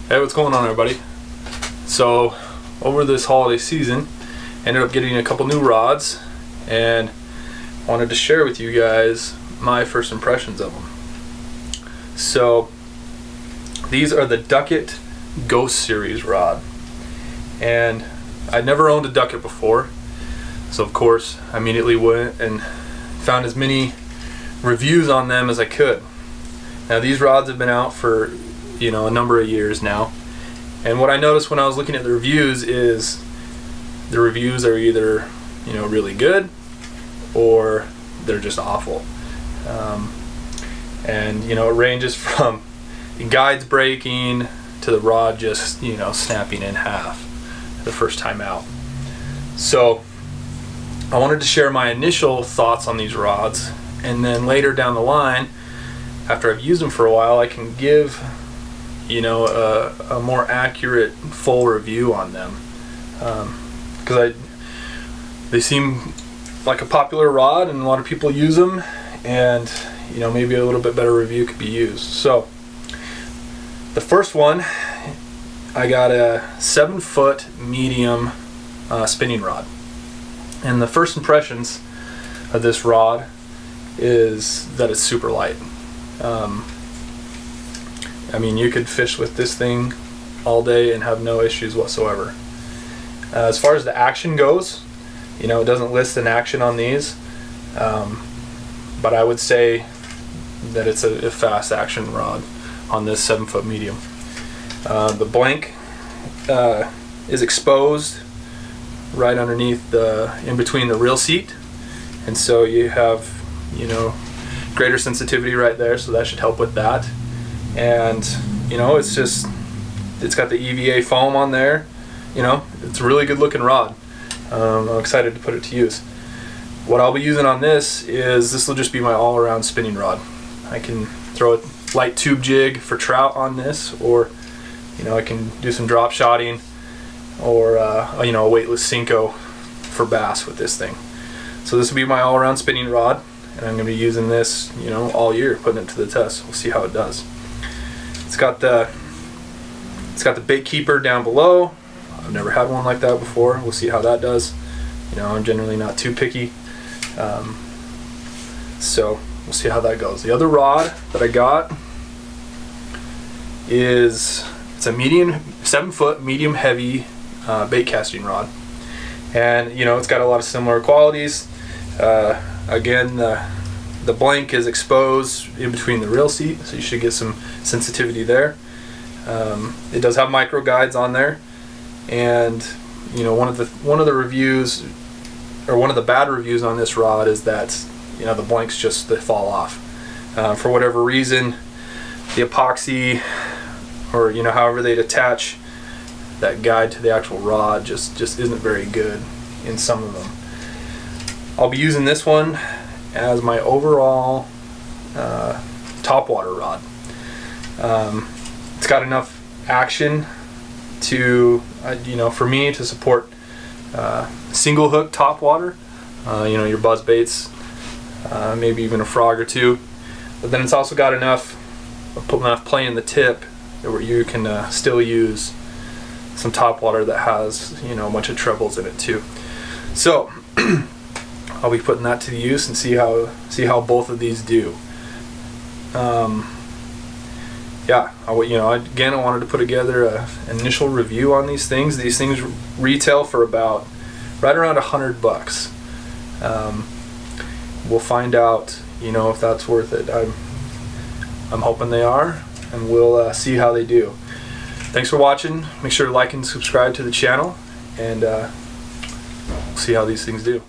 Hey, what's going on, everybody? So over this holiday season, ended up getting a couple new rods and wanted to share with you guys my first impressions of them. So these are the Duckett Ghost Series rod, and I'd never owned a Duckett before, so of course I immediately went and found as many reviews on them as I could. Now these rods have been out for a number of years now, and what I noticed when I was looking at the reviews is the reviews are either really good or they're just awful. And it ranges from guides breaking to the rod just snapping in half the first time out. So I wanted to share my initial thoughts on these rods, and then later down the line, after I've used them for a while, I can give a more accurate full review on them, because they seem like a popular rod and a lot of people use them, and maybe a little bit better review could be used. So the first one, I got a 7-foot medium spinning rod, and the first impressions of this rod is that it's super light. You could fish with this thing all day and have no issues whatsoever. As far as the action goes, it doesn't list an action on these, but I would say that it's a fast action rod on this 7-foot medium. The blank is exposed right underneath in between the reel seat, and so you have greater sensitivity right there, so that should help with that. And it's got the EVA foam on there. It's a really good looking rod. I'm excited to put it to use. What I'll be using on this will just be my all-around spinning rod. I can throw a light tube jig for trout on this, or I can do some drop shotting, or a weightless Cinco for bass with this thing. So this will be my all-around spinning rod, and I'm going to be using this all year, putting it to the test. We'll see how it does. It's got the bait keeper down below. I've never had one like that before. We'll see how that does. I'm generally not too picky, so we'll see how that goes. The other rod that I got it's a 7-foot medium heavy bait casting rod, and it's got a lot of similar qualities. Again, the blank is exposed in between the reel seat, so you should get some sensitivity there. It does have micro guides on there, and one of the reviews, or one of the bad reviews on this rod, is that the blanks they fall off for whatever reason. The epoxy, or however they'd attach that guide to the actual rod, just isn't very good in some of them. I'll be using this one as my overall topwater rod. It's got enough action to for me to support single hook topwater, your buzz baits, maybe even a frog or two, but then it's also got enough play in the tip where you can still use some topwater that has a bunch of trebles in it too. So I'll be putting that to use and see how both of these do. Again, I wanted to put together an initial review on these things. These things retail for about right around $100. We'll find out, if that's worth it. I'm hoping they are, and we'll see how they do. Thanks for watching. Make sure to like and subscribe to the channel, and we'll see how these things do.